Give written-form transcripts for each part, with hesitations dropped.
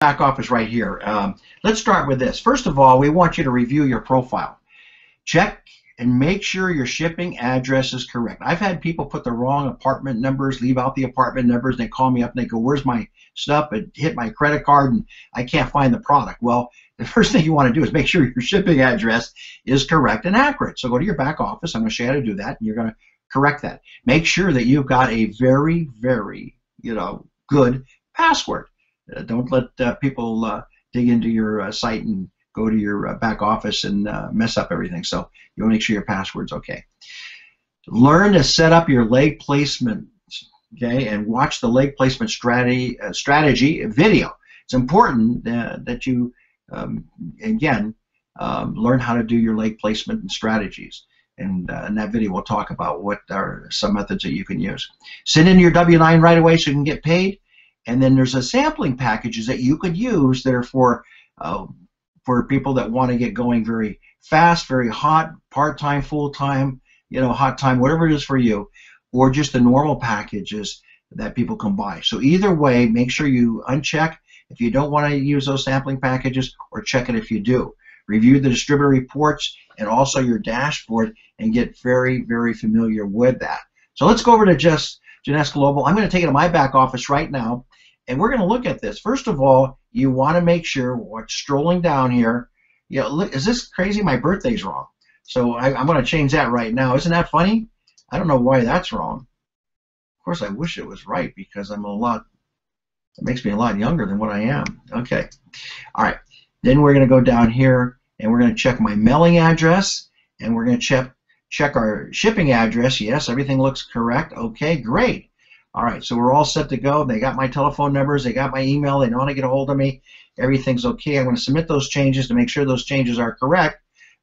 back office right here. Let's start with this. First of all, we want you to review your profile. Check and make sure your shipping address is correct. I've had people put the wrong apartment numbers, leave out the apartment numbers, and they call me up and they go, where's my stuff? It hit my credit card and I can't find the product. Well, the first thing you want to do is make sure your shipping address is correct and accurate. So go to your back office. I'm going to show you how to do that, and you're going to correct that. Make sure that you've got a very, very, good password. Don't let people dig into your site and go to your back office and mess up everything. So you want to make sure your password's okay. Learn to set up your leg placement, okay, and watch the leg placement strategy video. It's important that you, again, learn how to do your leg placement and strategies. And in that video, we'll talk about what are some methods that you can use. Send in your W-9 right away so you can get paid. And then there's a sampling packages that you could use that are for people that want to get going very fast, very hot, part-time, full-time, hot time, whatever it is for you, or just the normal packages that people can buy. So either way, make sure you uncheck if you don't want to use those sampling packages, or check it if you do. Review the distributor reports and also your dashboard and get very, very familiar with that. So let's go over to Jeunesse Global. I'm going to take it to my back office right now, and we're going to look at this. First of all, you want to make sure what's strolling down here. Look, is this crazy? My birthday's wrong. So I'm going to change that right now. Isn't that funny? I don't know why that's wrong. Of course, I wish it was right because it makes me a lot younger than what I am. Okay. All right. Then we're going to go down here and we're going to check my mailing address, and we're going to check our shipping address. Yes, everything looks correct. Okay, great. All right, so we're all set to go. They got my telephone numbers. They got my email. They know how to get a hold of me. Everything's okay. I'm going to submit those changes to make sure those changes are correct.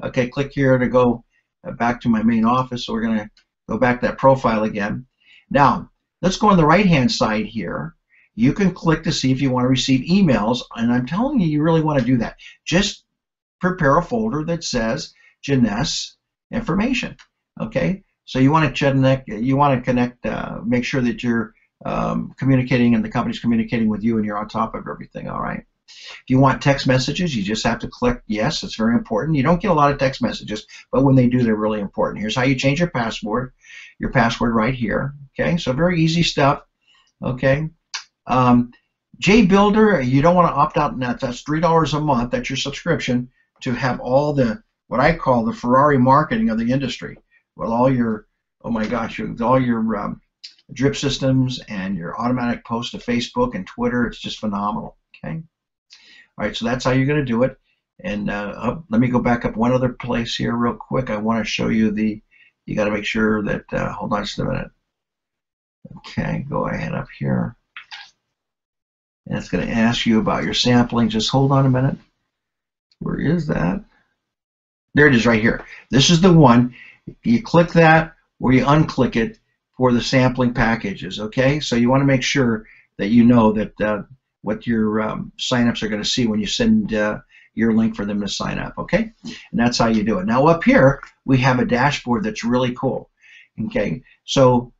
Okay, click here to go back to my main office. So we're going to go back to that profile again. Now, let's go on the right-hand side here. You can click to see if you want to receive emails, and I'm telling you, you really want to do that. Just prepare a folder that says Jeunesse information. Okay, so you want to connect, make sure that you're communicating and the company's communicating with you and you're on top of everything. All right. If you want text messages, you just have to click yes. It's very important. You don't get a lot of text messages, but when they do, they're really important. Here's how you change your password right here. Okay, so very easy stuff. Okay. JBuilder, you don't want to opt out, and that's $3 a month. That's your subscription to have all the, what I call the Ferrari marketing of the industry, with all your, oh my gosh, all your drip systems and your automatic post to Facebook and Twitter. It's just phenomenal. Okay. All right, so that's how you're going to do it. And let me go back up one other place here real quick. I want to show you you got to make sure that, hold on just a minute. Okay, go ahead up here. And it's going to ask you about your sampling. Just hold on a minute. Where is that? There it is right here. This is the one. You click that or you unclick it for the sampling packages. Okay, so you want to make sure that you know that what your signups are going to see when you send your link for them to sign up. Okay, and that's how you do it. Now up here we have a dashboard that's really cool. Okay, so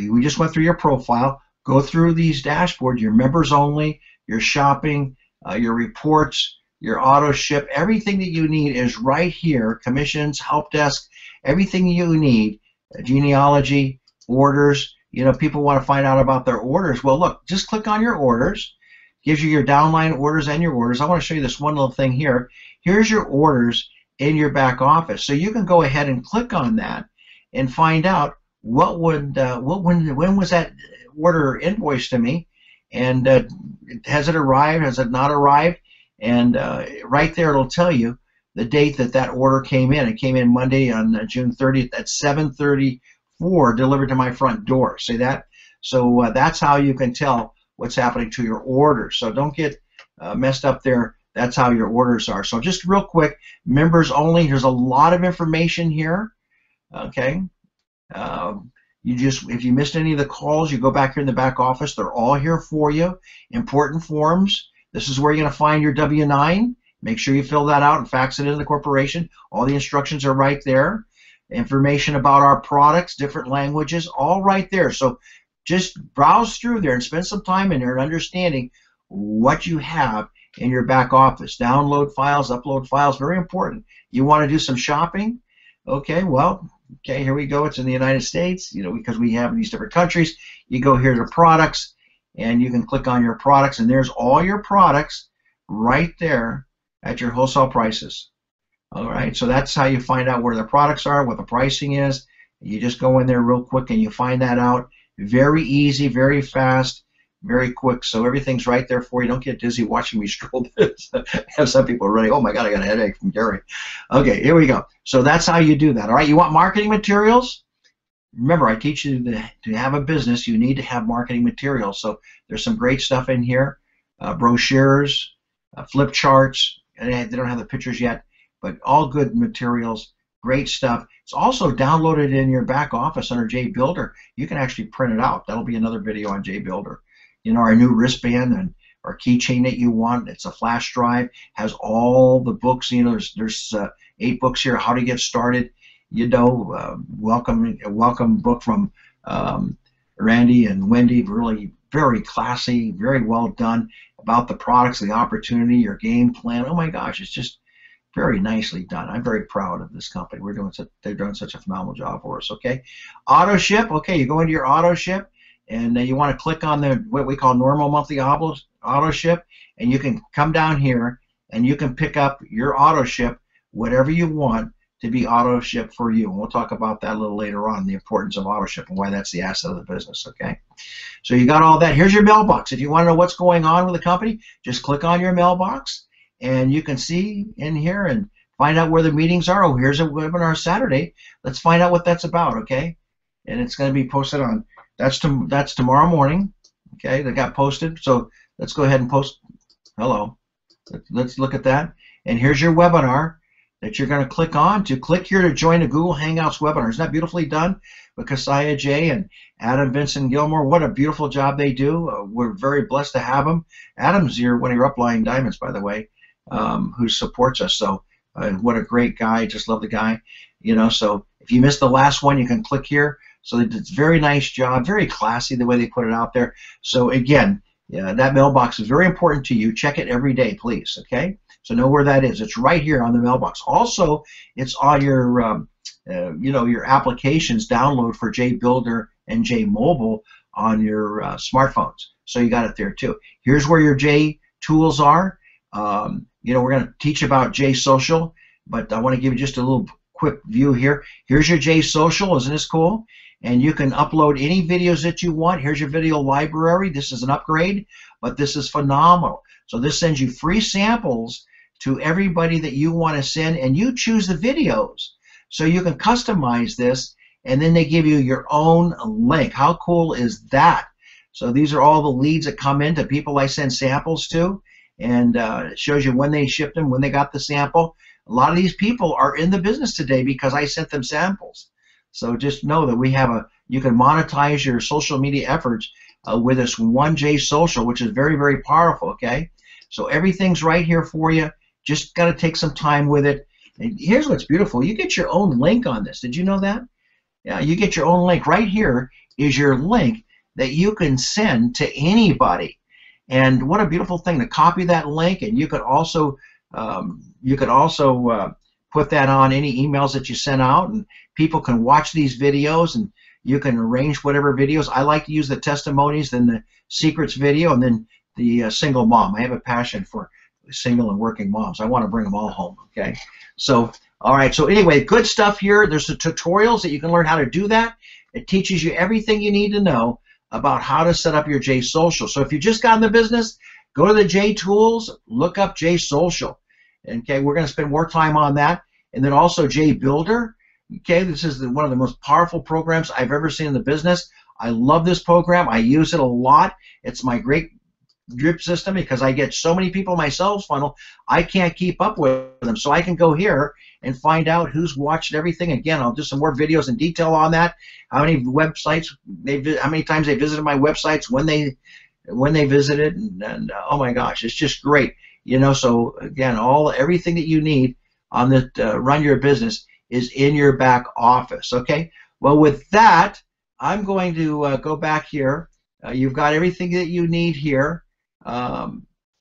we just went through your profile. Go through these dashboards, your members only, your shopping, your reports, your auto ship. Everything that you need is right here. Commissions, help desk, everything you need. Genealogy, orders. People want to find out about their orders. Well, look, just click on your orders. Gives you your downline orders and your orders. I want to show you this one little thing here. Here's your orders in your back office. So you can go ahead and click on that and find out when was that order invoiced to me, and has it arrived, has it not arrived, and right there it'll tell you the date that order came in. It came in Monday on June 30th at 7:34, delivered to my front door. See that? So that's how you can tell what's happening to your orders. So don't get messed up there. That's how your orders are. So just real quick, members only. There's a lot of information here. Okay. If you missed any of the calls, you go back here in the back office. They're all here for you. Important forms. This is where you're going to find your W-9. Make sure you fill that out and fax it into the corporation. All the instructions are right there. Information about our products, different languages, all right there. So just browse through there and spend some time in there and understanding what you have in your back office. Download files, upload files, very important. You want to do some shopping? Okay, well, okay, here we go. It's in the United States, you know, because we have these different countries. You go here to products, and you can click on your products, and there's all your products right there at your wholesale prices. All right, so that's how you find out where the products are, what the pricing is. You just go in there real quick and you find that out. Very easy, very fast, very quick. So everything's right there for you. Don't get dizzy watching me stroll this. I have some people running, oh my God, I got a headache from Gary. Okay, here we go. So that's how you do that. All right, you want marketing materials? Remember, I teach you to have a business, you need to have marketing materials. So there's some great stuff in here. Brochures, flip charts, and they don't have the pictures yet, but all good materials, great stuff. It's also downloaded in your back office under JBuilder. You can actually print it out. That'll be another video on JBuilder. You know, our new wristband and our keychain that you want. It's a flash drive, has all the books. You know, there's 8 books here. How to get started. You know, welcome book from Randy and Wendy. Really very classy, very well done about the products, the opportunity, your game plan. Oh my gosh, it's just very nicely done. I'm very proud of this company. They're doing such a phenomenal job for us. Okay, auto ship. Okay, you go into your auto ship, and you want to click on the what we call normal monthly auto ship, and you can come down here and you can pick up your auto ship, whatever you want to be auto ship for you. And we'll talk about that a little later on, the importance of auto ship and why that's the asset of the business. Okay, so you got all that. Here's your mailbox. If you want to know what's going on with the company, just click on your mailbox. And you can see in here and find out where the meetings are. Oh, here's a webinar Saturday. Let's find out what that's about, okay? And it's going to be posted on, that's tomorrow morning, okay? That got posted. So let's go ahead and post, hello. Let's look at that. And here's your webinar that you're going to click on. Click here to join a Google Hangouts webinar. Isn't that beautifully done? With Keziah J. and Adam Vincent Gilmore. What a beautiful job they do. We're very blessed to have them. Adam's one of your Uplying Diamonds, by the way. Who supports us. So what a great guy. Just love the guy. You know, so if you missed the last one, you can click here. So it's a very nice job, very classy the way they put it out there. So again, that mailbox is very important to you. Check it every day, please. Okay, so know where that is. It's right here on the mailbox. Also, it's on your you know, your applications download for JBuilder and JMobile on your smartphones. So you got it there too. Here's where your J tools are. You know, we're going to teach about JSocial, but I want to give you just a little quick view here. Here's your JSocial. Isn't this cool? And you can upload any videos that you want. Here's your video library. This is an upgrade, but this is phenomenal. So this sends you free samples to everybody that you want to send, and you choose the videos. So you can customize this, and then they give you your own link. How cool is that? So these are all the leads that come in to people I send samples to. And it shows you when they shipped them, when they got the sample. A lot of these people are in the business today because I sent them samples. So just know that you can monetize your social media efforts with this one JSocial, which is very, very powerful, okay? So everything's right here for you. Just got to take some time with it. And here's what's beautiful. You get your own link on this. Did you know that? Yeah, you get your own link. Right here is your link that you can send to anybody. And what a beautiful thing to copy that link, and you could also put that on any emails that you send out, and people can watch these videos, and you can arrange whatever videos. I like to use the testimonies, then the secrets video, and then the single mom. I have a passion for single and working moms. I want to bring them all home. Okay, so all right. So anyway, good stuff here. There's the tutorials that you can learn how to do that. It teaches you everything you need to know about how to set up your JSocial. So if you just got in the business, go to the J Tools, look up JSocial. Okay, we're going to spend more time on that. And then also JBuilder. Okay, this is one of the most powerful programs I've ever seen in the business. I love this program. I use it a lot. It's my great drip system because I get so many people in my sales funnel, I can't keep up with them. So I can go here and find out who's watched everything. Again, I'll do some more videos in detail on that. How many websites how many times they visited my websites, when they visited, and oh my gosh, it's just great. You know, so again, everything that you need on the run your business is in your back office. Okay. Well, with that, I'm going to go back here. You've got everything that you need here.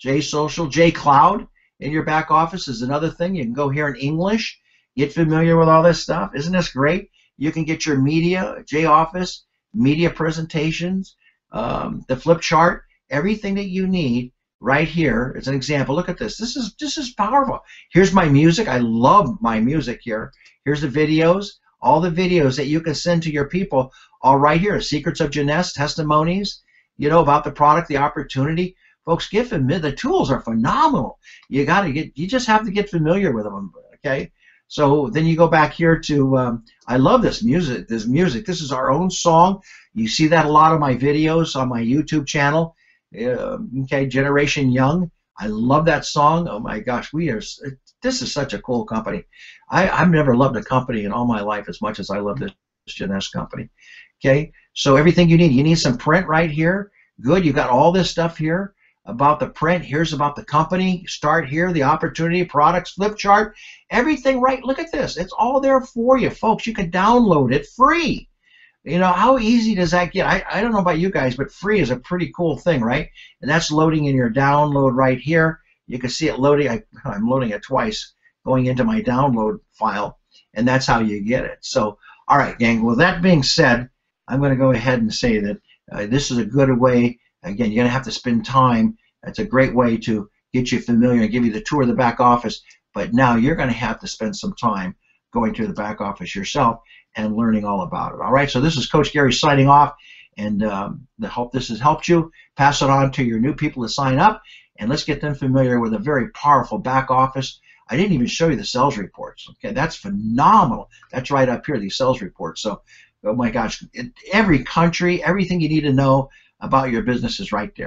JSocial, JCloud in your back office is another thing. You can go here in English, get familiar with all this stuff. Isn't this great? You can get your media, JOffice, media presentations, the flip chart, everything that you need right here. It's an example. Look at this. This is powerful. Here's my music. I love my music here. Here's the videos. All the videos that you can send to your people, all right here. Secrets of Jeunesse, testimonies, you know, about the product, the opportunity. Folks, get familiar. The tools are phenomenal. You just have to get familiar with them. Okay. So then you go back here to. I love this music. This is our own song. You see that a lot of my videos on my YouTube channel. Okay, Generation Young. I love that song. Oh my gosh, this is such a cool company. I've never loved a company in all my life as much as I love this Jeunesse company. Okay, so everything you need. You need some print right here. Good, you got all this stuff here about the print. Here's about the company. Start here, the opportunity, products, flip chart, everything right. Look at this. It's all there for you, folks. You can download it free. You know, how easy does that get? I don't know about you guys, but free is a pretty cool thing, right? And that's loading in your download right here. You can see it loading. I'm loading it twice, going into my download file, and that's how you get it. So, all right, gang, with that being said, I'm going to go ahead and say that this is a good way. Again, you're going to have to spend time. It's a great way to get you familiar and give you the tour of the back office, but now you're going to have to spend some time going to the back office yourself and learning all about it. All right, so this is Coach Gary signing off, and I hope this has helped you. Pass it on to your new people to sign up, and let's get them familiar with a very powerful back office. I didn't even show you the sales reports. Okay, that's phenomenal. That's right up here, these sales reports. So, oh my gosh, every country, everything you need to know about your business is right there.